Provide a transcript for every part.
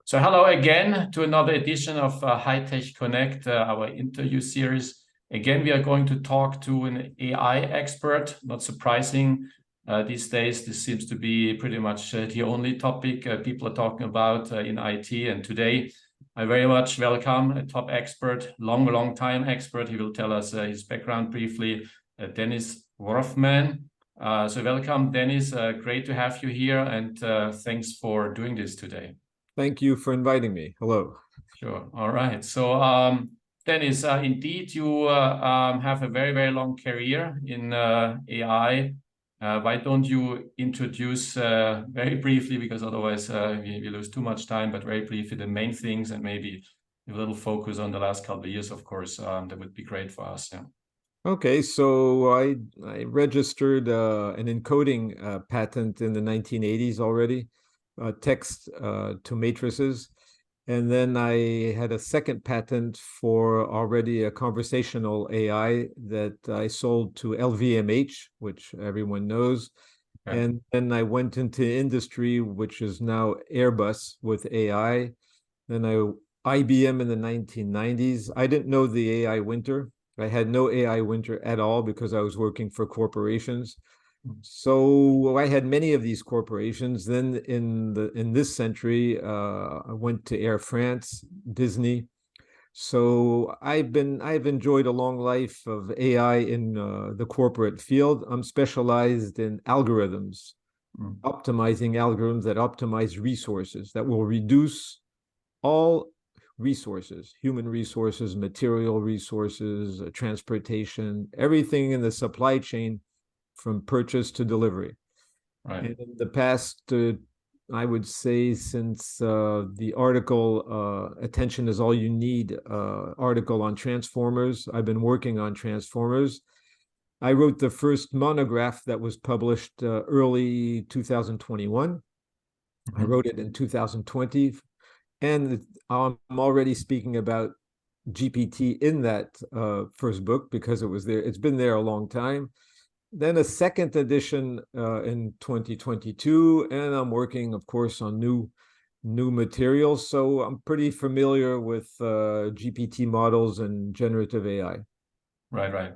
So hello again to another edition of High Tech Connect, our interview series. Again, we are going to talk to an AI expert. Not surprising, these days this seems to be pretty much the only topic people are talking about in IT. And today, I very much welcome a top expert, long time expert. He will tell us his background briefly, Denis Rothman. So welcome, Denis. Great to have you here, and thanks for doing this today. Thank you for inviting me. Hello. Sure. All right. So, Dennis, indeed, you have a very long career in AI. Why don't you introduce very briefly, because otherwise we lose too much time, but very briefly the main things and maybe a little focus on the last couple of years, of course, that would be great for us. Yeah. Okay, so I registered an encoding patent in the 1980s already, text to matrices. And then I had a second patent for already a conversational AI that I sold to LVMH, which everyone knows. Okay. And then I went into industry, which is now Airbus with AI. Then IBM in the 1990s. I didn't know the AI winter. I had no AI winter at all because I was working for corporations. So I had many of these corporations. Then in this century, I went to Air France, Disney. So I've enjoyed a long life of AI in the corporate field. I'm specialized in algorithms, optimizing algorithms that optimize resources that will reduce all resources, human resources, material resources, transportation, everything in the supply chain from purchase to delivery. Right. And in the past, I would say since the article, Attention is All You Need, article on transformers, I've been working on transformers. I wrote the first monograph that was published early 2021. I wrote it in 2020. And I'm already speaking about GPT in that first book because it was there. It's been there a long time. Then a second edition in 2022, and I'm working, of course, on new materials. So I'm pretty familiar with GPT models and generative AI. Right.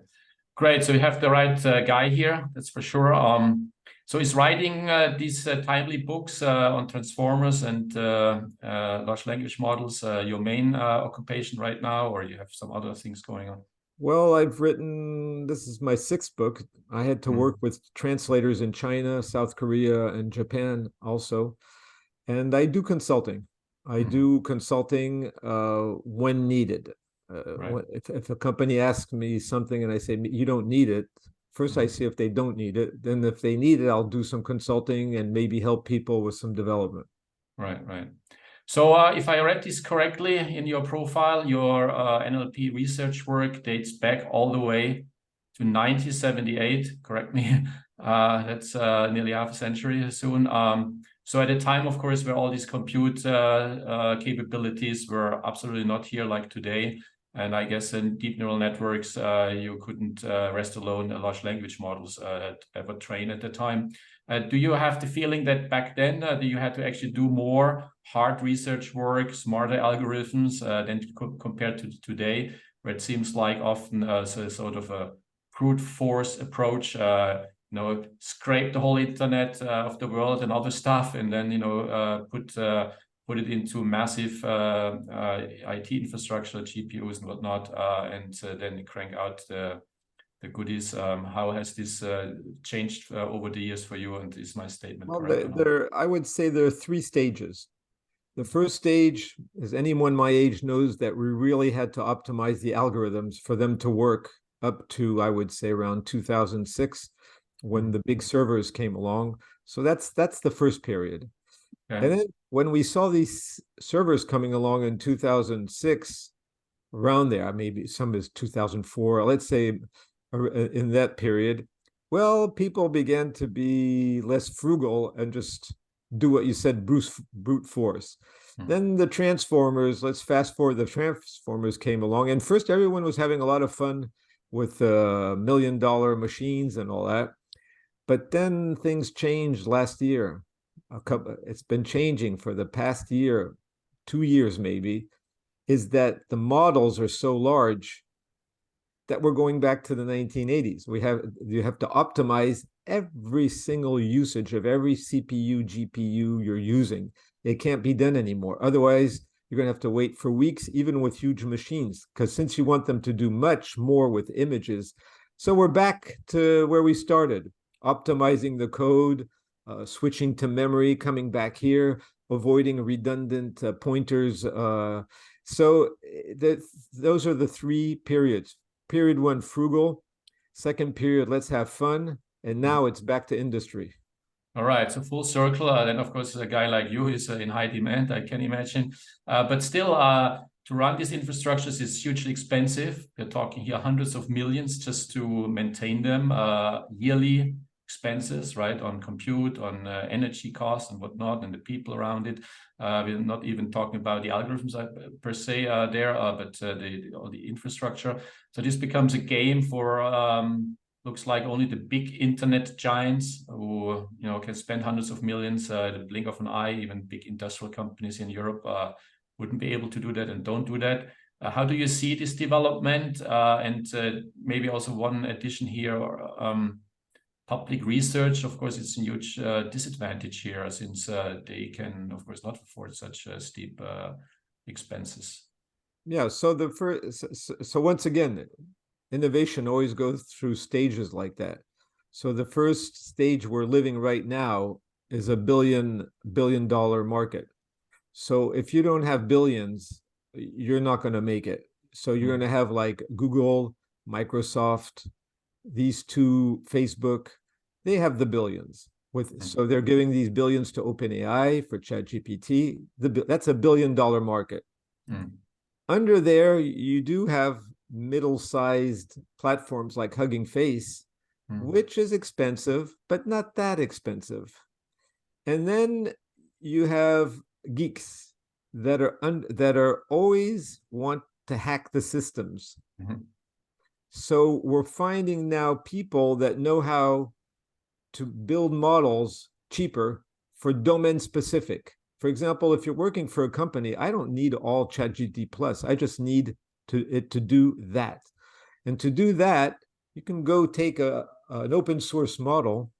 Great. So you have the right guy here, that's for sure. So is writing these timely books on transformers and large language models your main occupation right now, or you have some other things going on? Well, this is my sixth book. I had to work with translators in China, South Korea, and Japan also. And I do consulting. I do consulting when needed. Right. If a company asks me something and I say, you don't need it, first I see if they don't need it. Then if they need it, I'll do some consulting and maybe help people with some development. Right. So if I read this correctly in your profile, your NLP research work dates back all the way to 1978. Correct me. That's nearly half a century soon. So at a time, of course, where all these compute capabilities were absolutely not here like today. And I guess in deep neural networks, you couldn't rest alone large language models ever train at the time. Do you have the feeling that back then you had to actually do more hard research work, smarter algorithms than compared to today, where it seems like often so sort of a brute force approach, scrape the whole internet of the world and other stuff, and then put it into massive IT infrastructure, GPUs and whatnot, and then crank out the goodies. How has this changed over the years for you? And is my statement correct? I would say there are three stages. The first stage, as anyone my age knows, that we really had to optimize the algorithms for them to work up to, I would say, around 2006, when the big servers came along. So that's the first period. Okay. And then when we saw these servers coming along in 2006, around there, maybe some is 2004, let's say in that period, well, people began to be less frugal and just do what you said, brute force. Then the transformers, let's fast forward, the transformers came along. And first, everyone was having a lot of fun with $1 million machines and all that. But then things changed last year. It's been changing for the past year. 2 years maybe, is that the models are so large that we're going back to the 1980s. You have to optimize every single usage of every CPU, GPU you're using. It can't be done anymore. Otherwise, you're going to have to wait for weeks, even with huge machines, because since you want them to do much more with images. So we're back to where we started, optimizing the code, switching to memory, coming back here, avoiding redundant pointers. So those are the three periods. Period one, frugal. Second period, let's have fun. And now it's back to industry. All right, so full circle. Then, of course, a guy like you is in high demand, I can imagine. But still, to run these infrastructures is hugely expensive. We're talking here hundreds of millions just to maintain them, yearly expenses, right, on compute, on energy costs and whatnot, and the people around it. We're not even talking about the algorithms per se there, but all the infrastructure. So this becomes a game for looks like only the big internet giants who can spend hundreds of millions, the blink of an eye. Even big industrial companies in Europe wouldn't be able to do that and don't do that. How do you see this development? And maybe also one addition here, public research, of course, it's a huge disadvantage here since they can, of course, not afford such steep expenses. Yeah, so so once again, innovation always goes through stages like that. So the first stage we're living right now is a billion dollar market. So if you don't have billions, you're not going to make it. So you're going to have like Google, Microsoft, these two, Facebook, they have the billions. So they're giving these billions to OpenAI for ChatGPT. That's a billion-dollar market. Under there, you do have middle-sized platforms like Hugging Face, which is expensive, but not that expensive. And then you have geeks that are always want to hack the systems. So we're finding now people that know how to build models cheaper for domain specific. For example, if you're working for a company, I don't need all ChatGPT Plus. I just need it to do that. And to do that, you can go take an open source model.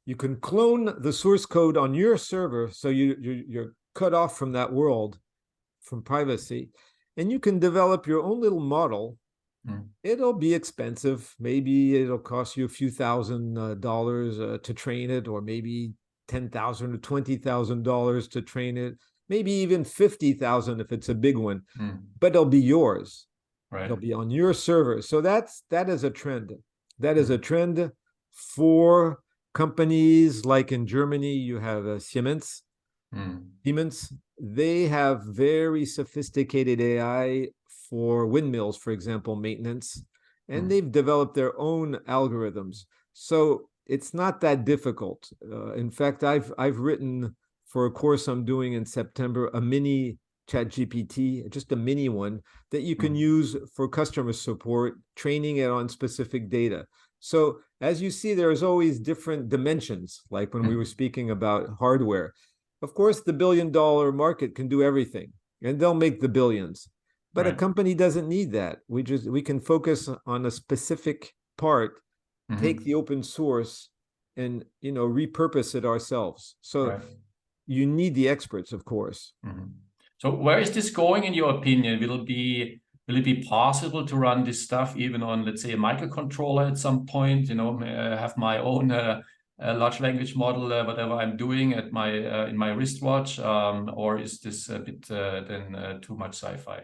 You can clone the source code on your server, so you're cut off from that world, from privacy, and you can develop your own little model. It'll be expensive. Maybe it'll cost you a few $1,000 to train it, or maybe $10,000 or $20,000 to train it, maybe even $50,000 if it's a big one. But it'll be yours. Right. It'll be on your server. So that is a trend. That is a trend for companies like in Germany. You have Siemens. Siemens. They have very sophisticated AI for windmills, for example, maintenance, and they've developed their own algorithms. So it's not that difficult. In fact, I've written for a course I'm doing in September, a mini ChatGPT, just a mini one that you can use for customer support, training it on specific data. So as you see, there's always different dimensions, like when we were speaking about hardware. Of course, the billion-dollar market can do everything, and they'll make the billions. But a company doesn't need that. We can focus on a specific part, take the open source, and repurpose it ourselves. So you need the experts, of course. So where is this going, in your opinion? Will it be possible to run this stuff even on, let's say, a microcontroller at some point? Have my own large language model, whatever I'm doing at my in my wristwatch, or is this a bit then too much sci-fi?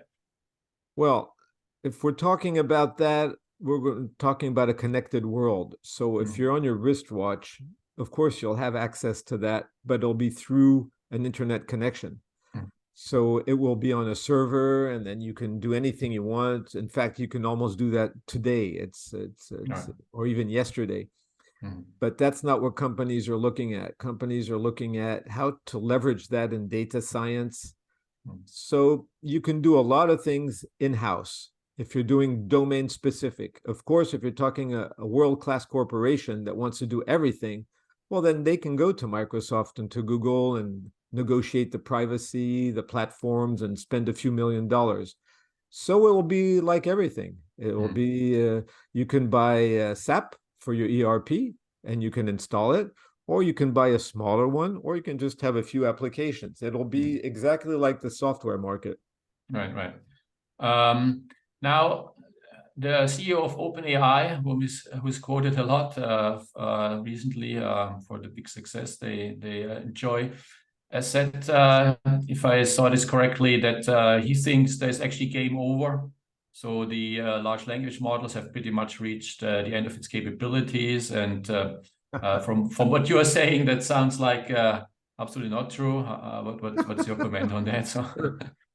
Well, if we're talking about that, we're talking about a connected world. So if you're on your wristwatch, of course, you'll have access to that, but it'll be through an internet connection. So it will be on a server, and then you can do anything you want. In fact, you can almost do that today. Or even yesterday. But that's not what companies are looking at. Companies are looking at how to leverage that in data science. So you can do a lot of things in-house if you're doing domain specific. Of course, if you're talking a world-class corporation that wants to do everything, well, then they can go to Microsoft and to Google and negotiate the privacy, the platforms, and spend a few $1 million. So it will be like everything. It will be, you can buy SAP for your ERP and you can install it, or you can buy a smaller one, or you can just have a few applications. It'll be exactly like the software market. Right, right. Now, the CEO of OpenAI, who's quoted a lot recently for the big success they enjoy, has said, if I saw this correctly, that he thinks there's actually game over. So the large language models have pretty much reached the end of its capabilities. And from what you are saying, that sounds like absolutely not true. What's your comment on that? So,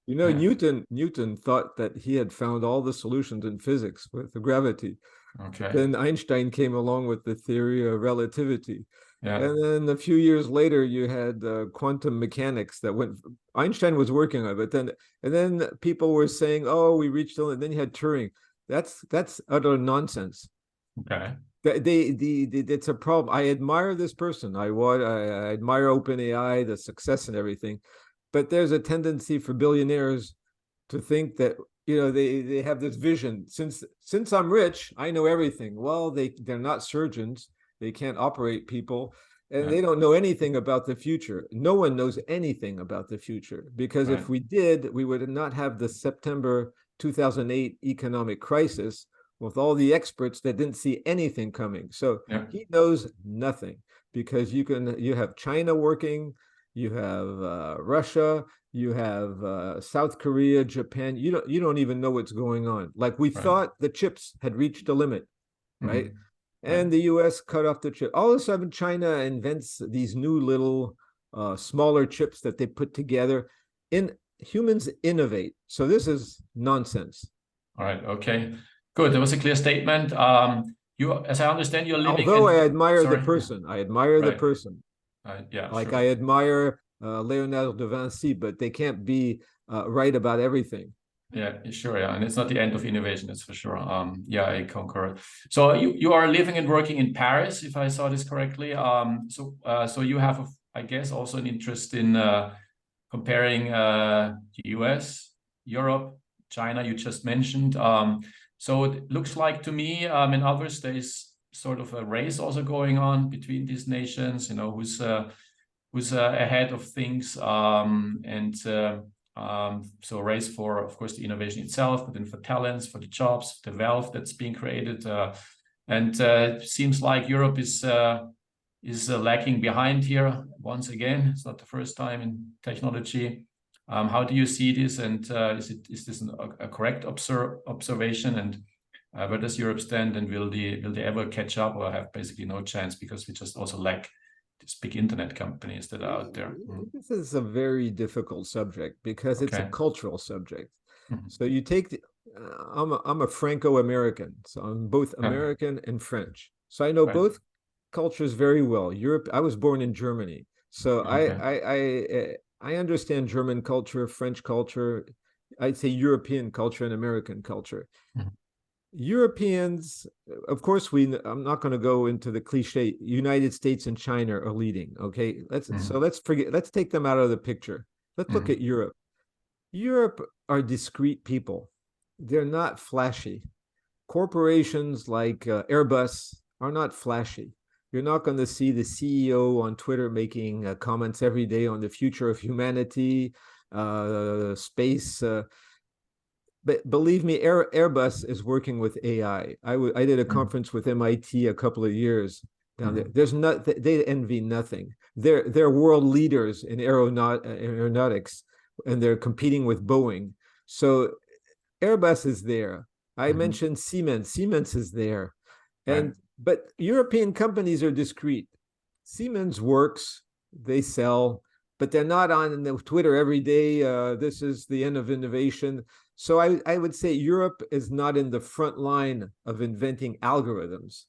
you know, Newton thought that he had found all the solutions in physics with the gravity. Okay. Then Einstein came along with the theory of relativity. Yeah. And then a few years later, you had quantum mechanics that went. Einstein was working on it, and then people were saying, "Oh, we reached the." And then you had Turing. That's utter nonsense. Okay. It's a problem. I admire this person. I admire OpenAI, the success and everything, but there's a tendency for billionaires to think that they have this vision. Since I'm rich, I know everything. Well, they're not surgeons. They can't operate people, and they don't know anything about the future. No one knows anything about the future, because if we did, we would not have the September 2008 economic crisis with all the experts that didn't see anything coming. So he knows nothing, because you have China working, you have Russia, you have South Korea, Japan. You don't even know what's going on. Like we thought the chips had reached a limit, right? And the US cut off the chip. All of a sudden, China invents these new little smaller chips that they put together. Humans innovate. So this is nonsense. All right. Okay. Good. That was a clear statement. As I understand, you're living. Although I admire the person, Yeah. Like sure. I admire Leonardo da Vinci, but they can't be right about everything. Yeah, sure. Yeah, and it's not the end of innovation, that's for sure. Yeah, I concur. So you are living and working in Paris, if I saw this correctly. So you have, I guess, also an interest in comparing the US, Europe, China. You just mentioned. So it looks like to me and others, there's sort of a race also going on between these nations. Who's ahead of things, so a race for, of course, the innovation itself, but then for talents, for the jobs, the wealth that's being created, and it seems like Europe is lagging behind here once again. It's not the first time in technology. How do you see this, and is this a correct observation? And where does Europe stand, and will they ever catch up, or have basically no chance because we just also lack these big internet companies that are out there? This is a very difficult subject because it's a cultural subject. So you take I'm a Franco-American, so I'm both American and French. So I know both cultures very well. Europe, I was born in Germany, so I understand German culture, French culture, I'd say European culture and American culture. Europeans, of course, I'm not going to go into the cliche. United States and China are leading. Okay, let's take them out of the picture. Let's look at Europe. Europe are discreet people. They're not flashy. Corporations like Airbus are not flashy. You're not going to see the CEO on Twitter making comments every day on the future of humanity, space. But believe me, Airbus is working with AI. I did a conference with MIT a couple of years down there. They envy nothing. They're world leaders in aeronautics, and they're competing with Boeing. So Airbus is there. I mentioned Siemens. Siemens is there, but European companies are discreet. Siemens works. They sell, but they're not on Twitter every day. This is the end of innovation. So I would say Europe is not in the front line of inventing algorithms.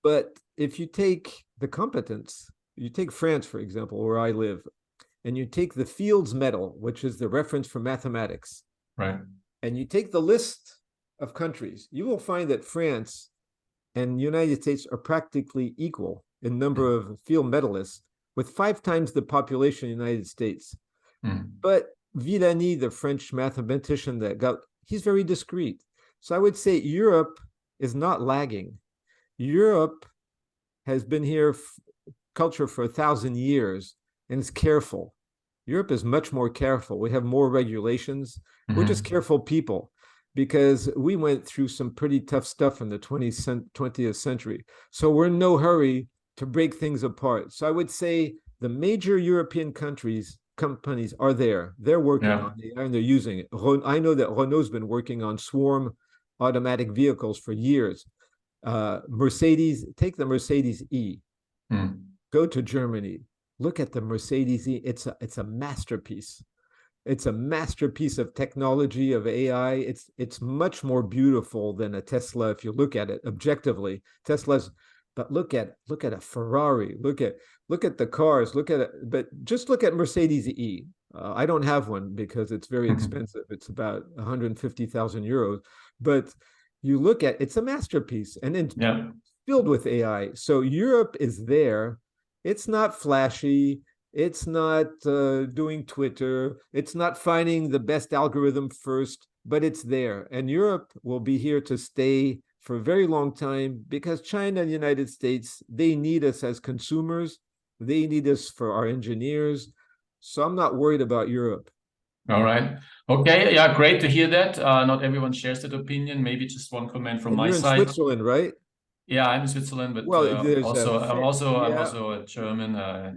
But if you take the competence, you take France, for example, where I live, and you take the Fields Medal, which is the reference for mathematics, and you take the list of countries, you will find that France and the United States are practically equal in number of field medalists, with 5 times the population of the United States. Mm. But Villani, the French mathematician he's very discreet. So I would say Europe is not lagging. Europe has been here culture for 1,000 years and is careful. Europe is much more careful. We have more regulations. We're just careful people because we went through some pretty tough stuff in the 20th century. So we're in no hurry to break things apart. So I would say the major European companies are there. They're working on it and they're using it. I know that Renault's been working on swarm automatic vehicles for years. Mercedes, take the Mercedes E. Go to Germany. Look at the Mercedes E. It's a masterpiece. It's a masterpiece of technology, of AI. It's much more beautiful than a Tesla if you look at it objectively. But look at a Ferrari. Look at the cars. But just look at Mercedes E. I don't have one because it's very expensive. It's about 150,000 euros. But you look at it's a masterpiece, and it's filled with AI. So Europe is there. It's not flashy. It's not doing Twitter. It's not finding the best algorithm first, but it's there. And Europe will be here to stay for a very long time because China and the United States, they need us as consumers. They need us for our engineers. So I'm not worried about Europe. All right. Okay. Yeah, great to hear that. Not everyone shares that opinion. Maybe just one comment from my You're in side. Switzerland, right? Yeah, I'm in Switzerland, but well, I'm also a German.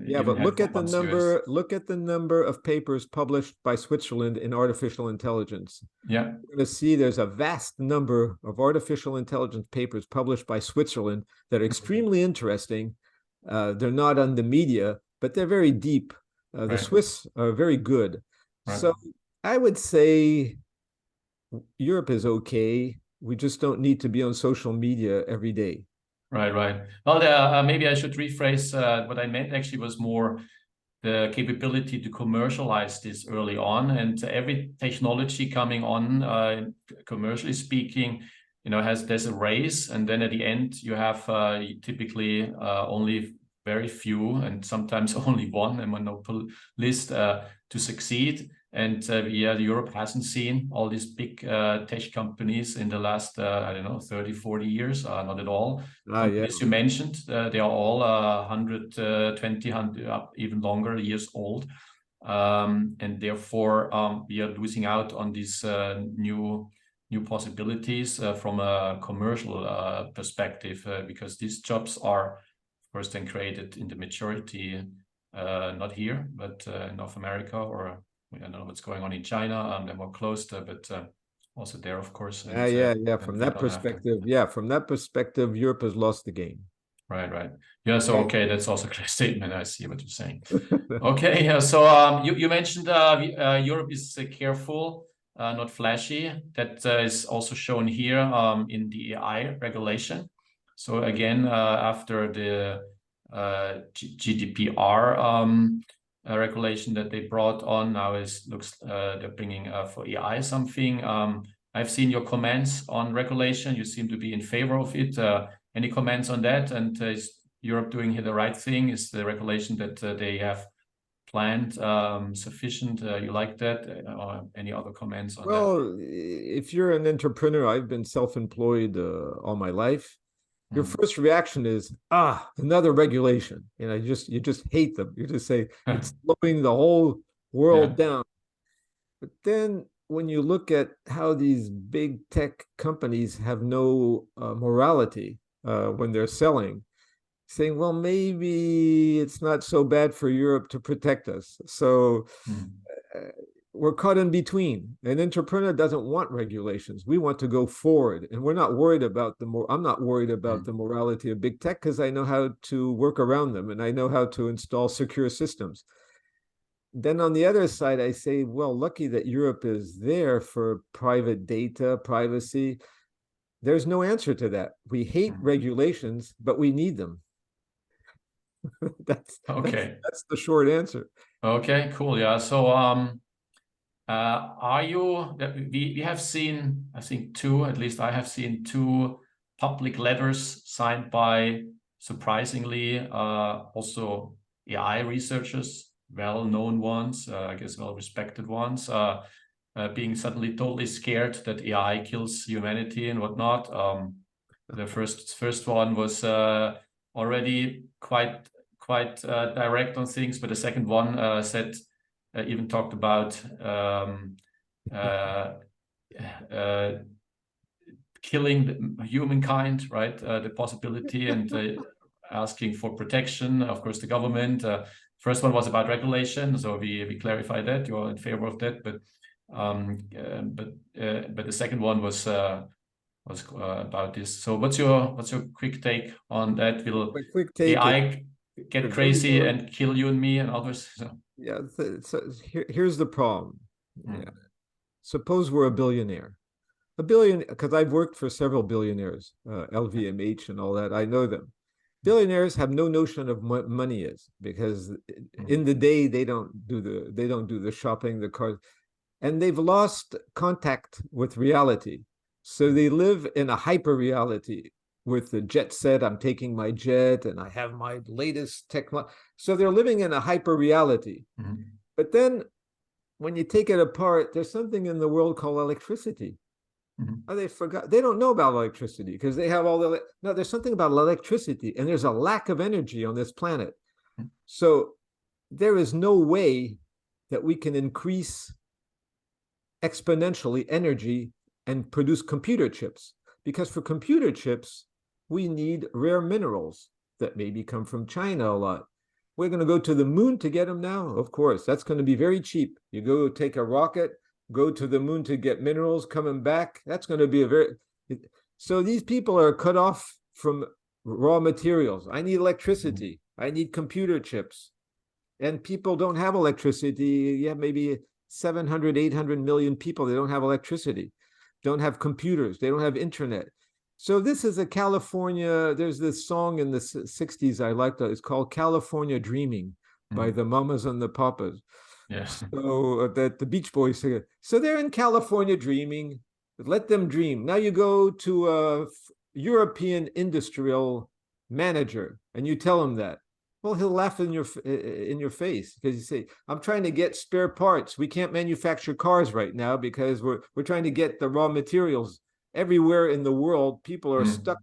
Yeah, but look at the number. Look at the number of papers published by Switzerland in artificial intelligence. Yeah, you're going to see there's a vast number of artificial intelligence papers published by Switzerland that are extremely interesting. They're not on the media, but they're very deep. The Swiss are very good. So I would say Europe is okay. We just don't need to be on social media every day. Right. Well, maybe I should rephrase what I meant actually was more the capability to commercialize this early on, and every technology coming on, commercially speaking, there's a race, and then at the end you have typically only very few and sometimes only one, a monopolist to succeed. And Europe hasn't seen all these big tech companies in the last, 30, 40 years, not at all. Companies you mentioned, they are all 120, even longer years old. And therefore, we are losing out on these new possibilities from a commercial perspective, because these jobs are, of course, then created in the majority, not here, but in North America, or I don't know what's going on in China. They're more closed, but also there, of course. And, From that perspective, Europe has lost the game. Right. Yeah. So okay, that's also a clear statement. I see what you're saying. Okay. So you mentioned Europe is careful, not flashy. That is also shown here in the AI regulation. So again, after the GDPR regulation that they brought on, now looks they're bringing for AI something. I've seen your comments on regulation. You seem to be in favor of it. Any comments on that? And is Europe doing here the right thing? Is the regulation that they have planned sufficient? You like that? Or any other comments on that? Well, if you're an entrepreneur, I've been self-employed all my life. Your first reaction is, another regulation. You just hate them. You just say it's slowing the whole world down. But then when you look at how these big tech companies have no morality when they're selling, saying, well, maybe it's not so bad for Europe to protect us. So we're caught in between. An entrepreneur doesn't want regulations. We want to go forward, and we're not worried about I'm not worried about the morality of big tech because I know how to work around them and I know how to install secure systems. Then on the other side, I say, well, lucky that Europe is there for private data, privacy. There's no answer to that. We hate regulations, but we need them. That's the short answer. Okay, cool. Yeah. So we have seen, I think at least I have seen 2 public letters signed by, surprisingly, also AI researchers, well-known ones, I guess well-respected ones, being suddenly totally scared that AI kills humanity and whatnot. The first one was already quite direct on things, but the second one said even talked about killing humankind, right? The possibility and asking for protection, of course, the government. First one was about regulation, so we clarify that you're in favor of that, but the second one was about this. So what's your quick take on that? Will quick take AI get crazy and kill you and me and others? So. Yeah, so here's the problem. Yeah. Suppose we're a billionaire. A billion, because I've worked for several billionaires, LVMH and all that. I know them. Billionaires have no notion of what money is, because in the day they don't do the shopping, the cars, and they've lost contact with reality. So they live in a hyper reality with the jet set. I'm taking my jet and I have my latest technology. So they're living in a hyper reality. But then when you take it apart, there's something in the world called electricity. Oh, they forgot. They don't know about electricity because they have all the. No, there's something about electricity, and there's a lack of energy on this planet. So there is no way that we can increase exponentially energy and produce computer chips, because for computer chips, we need rare minerals that maybe come from China a lot. We're going to go to the moon to get them now? Of course, that's going to be very cheap. You go take a rocket, go to the moon to get minerals, coming back, that's going to be a very... So these people are cut off from raw materials. I need electricity. I need computer chips. And people don't have electricity. You have maybe 700, 800 million people. They don't have electricity, don't have computers. They don't have internet. So this is a California, there's this song in the 60s I liked, it's called California Dreaming by the Mamas and the Papas. Yes. So that the Beach Boys sing it. So they're in California dreaming, let them dream. Now you go to a European industrial manager and you tell him that. Well, he'll laugh in your face, because you say, I'm trying to get spare parts. We can't manufacture cars right now because we're trying to get the raw materials. Everywhere in the world, people are stuck.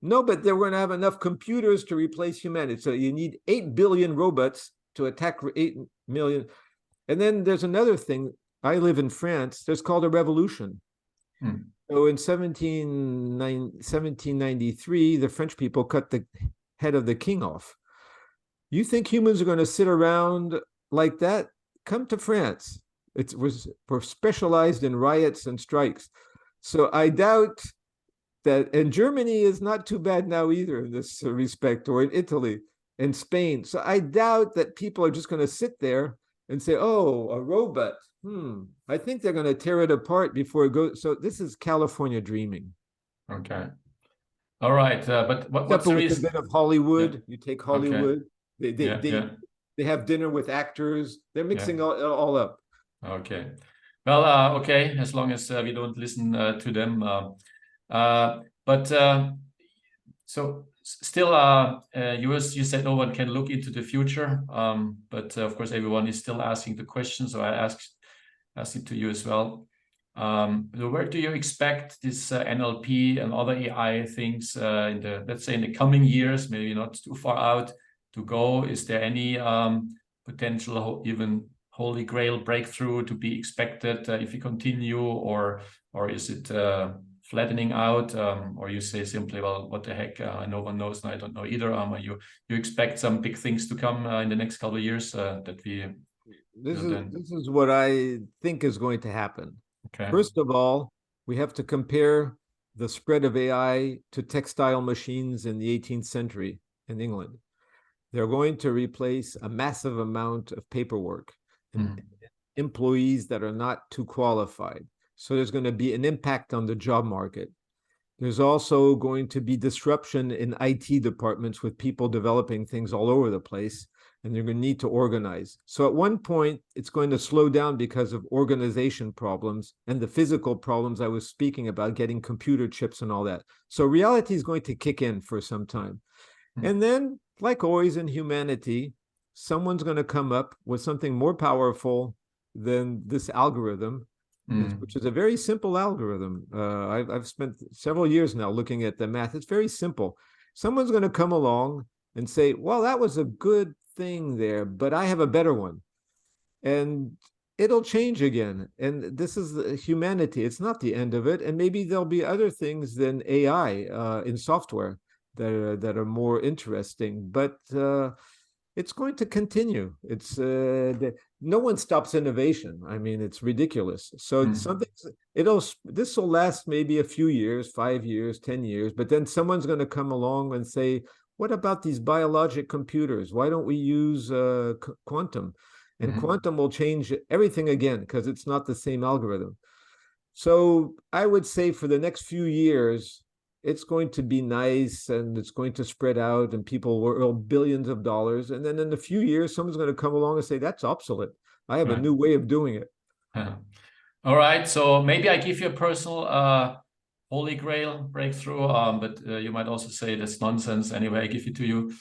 No, but they're going to have enough computers to replace humanity. So you need 8 billion robots to attack 8 million. And then there's another thing. I live in France. There's called a revolution. So in 1793, the French people cut the head of the king off. You think humans are going to sit around like that? Come to France. We're specialized in riots and strikes. So I doubt that, and Germany is not too bad now either in this respect, or in Italy and Spain. So I doubt that people are just going to sit there and say, oh, a robot. I think they're going to tear it apart before it goes. So this is California dreaming. Okay. All right. But what's the reason? A bit of Hollywood. You take Hollywood. Okay. They have dinner with actors. They're mixing all up. Okay. Well, okay, as long as we don't listen to them. So still, you said no one can look into the future, but of course everyone is still asking the question. So I ask it to you as well. Where do you expect this NLP and other AI things in let's say in the coming years, maybe not too far out, to go? Is there any potential even holy grail breakthrough to be expected if you continue, or is it flattening out, or you say simply, well, what the heck, no one knows and I don't know either? You expect some big things to come in the next couple of years that we... This is what I think is going to happen. Okay. First of all, we have to compare the spread of AI to textile machines in the 18th century in England. They're going to replace a massive amount of paperwork and employees that are not too qualified. So there's going to be an impact on the job market. There's also going to be disruption in IT departments with people developing things all over the place, and they're going to need to organize. So at one point, it's going to slow down because of organization problems and the physical problems I was speaking about, getting computer chips and all that. So reality is going to kick in for some time. And then, like always in humanity, someone's going to come up with something more powerful than this algorithm, which is a very simple algorithm. I've spent several years now looking at the math. It's very simple. Someone's going to come along and say, well, that was a good thing there, but I have a better one. And it'll change again. And this is humanity. It's not the end of it. And maybe there'll be other things than AI in software that are more interesting. But it's going to continue. It's no one stops innovation. I mean, it's ridiculous. So this will last maybe a few years, 5 years, 10 years, but then someone's going to come along and say, what about these biologic computers? Why don't we use quantum? And quantum will change everything again because it's not the same algorithm. So I would say for the next few years, it's going to be nice and it's going to spread out and people will earn billions of dollars. And then in a few years, someone's going to come along and say, that's obsolete. I have a new way of doing it. All right. So maybe I give you a personal holy grail breakthrough, but you might also say that's nonsense. Anyway, I give it to you.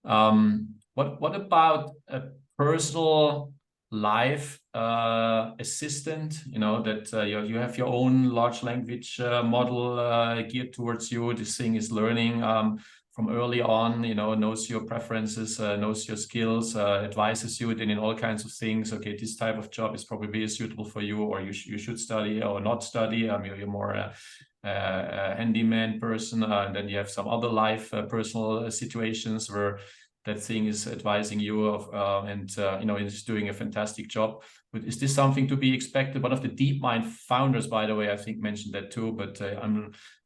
What about a personal life assistant, you know, that you have your own large language model geared towards you. This thing is learning from early on, you know, knows your preferences, knows your skills, advises you in all kinds of things. Okay, this type of job is probably suitable for you, or you should study or not study. You're more a handyman person, and then you have some other life personal situations where that thing is advising you of, you know, it's doing a fantastic job. But is this something to be expected? One of the DeepMind founders, by the way, I think mentioned that too. But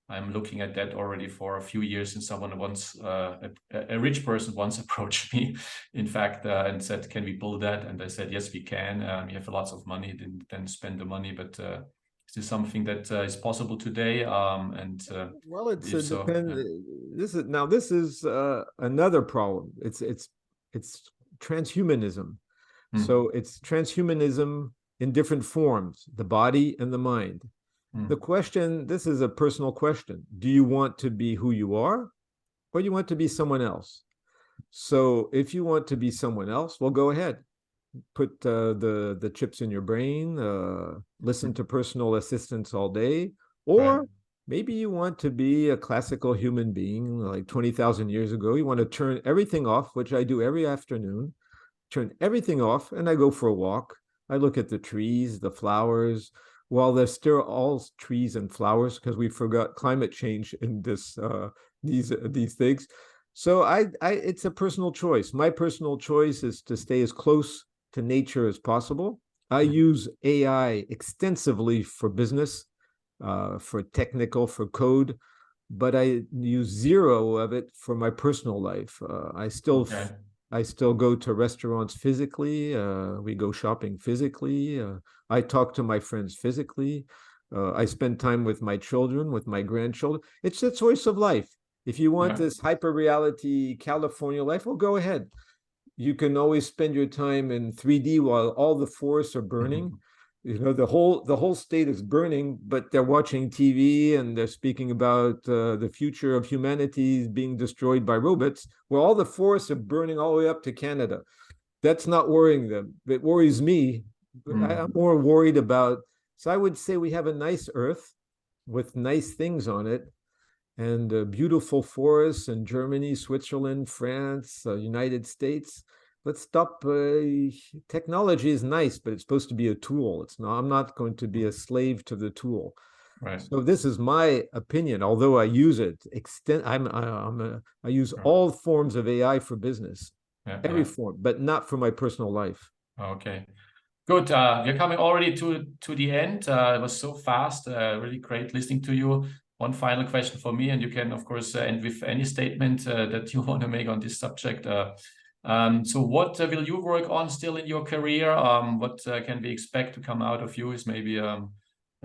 I'm looking at that already for a few years, and someone once, a rich person once approached me, in fact, and said, "Can we build that?" And I said, "Yes, we can. You have lots of money, then spend the money." But is this something that is possible today? Well, it's if so, depend. This is another problem. It's transhumanism. So it's transhumanism in different forms, the body and the mind. The question, this is a personal question. Do you want to be who you are, or you want to be someone else? So if you want to be someone else, well, go ahead. Put the chips in your brain, listen to personal assistants all day, or maybe you want to be a classical human being like 20,000 years ago. You want to turn everything off, which I do every afternoon, turn everything off, and I go for a walk. I look at the trees, the flowers, while they're still all trees and flowers because we forgot climate change in these things. So it's a personal choice. My personal choice is to stay as close to nature as possible. I use AI extensively for business, for technical, for code, but I use zero of it for my personal life. I still go to restaurants physically. We go shopping physically. I talk to my friends physically. I spend time with my children, with my grandchildren. It's a choice of life. If you want this hyper reality California life, well, go ahead. You can always spend your time in 3D while all the forests are burning. You know, the whole state is burning, but they're watching TV and they're speaking about the future of humanity being destroyed by robots, where all the forests are burning all the way up to Canada. That's not worrying them. It worries me. I'm more worried about, so I would say we have a nice earth with nice things on it, and beautiful forests in Germany, Switzerland, France, United States. Let's stop. Technology is nice, but it's supposed to be a tool. It's not. I'm not going to be a slave to the tool. Right. So this is my opinion. Although I use it, I use all forms of AI for business, every form, but not for my personal life. Okay. Good. We're coming already to the end. It was so fast. Really great listening to you. One final question for me, and you can, of course, end with any statement that you want to make on this subject. So what will you work on still in your career? What can we expect to come out of you is maybe a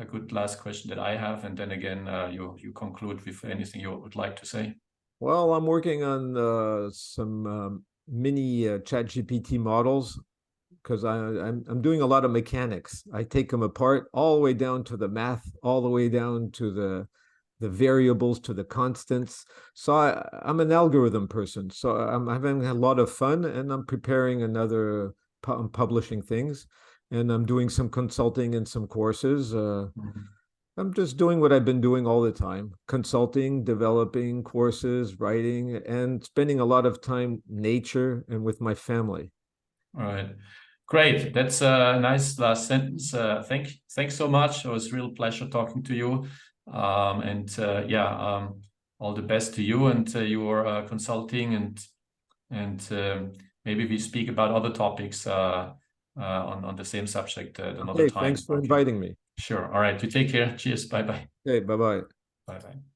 good last question that I have. And then again, you conclude with anything you would like to say. Well, I'm working on some mini ChatGPT models because I'm doing a lot of mechanics. I take them apart all the way down to the math, all the way down to the variables to the constants. So I'm an algorithm person. So I'm having a lot of fun, and I'm preparing another, I'm publishing things, and I'm doing some consulting and some courses. I'm just doing what I've been doing all the time: consulting, developing courses, writing, and spending a lot of time nature and with my family. All right. Great. That's a nice last sentence. Thanks so much. It was a real pleasure talking to you. All the best to you and your consulting, and maybe we speak about other topics on the same subject at another Okay, time. thanks for Okay. inviting me. Sure. All right. You take care. Cheers. Bye bye. Okay, bye-bye. Bye bye.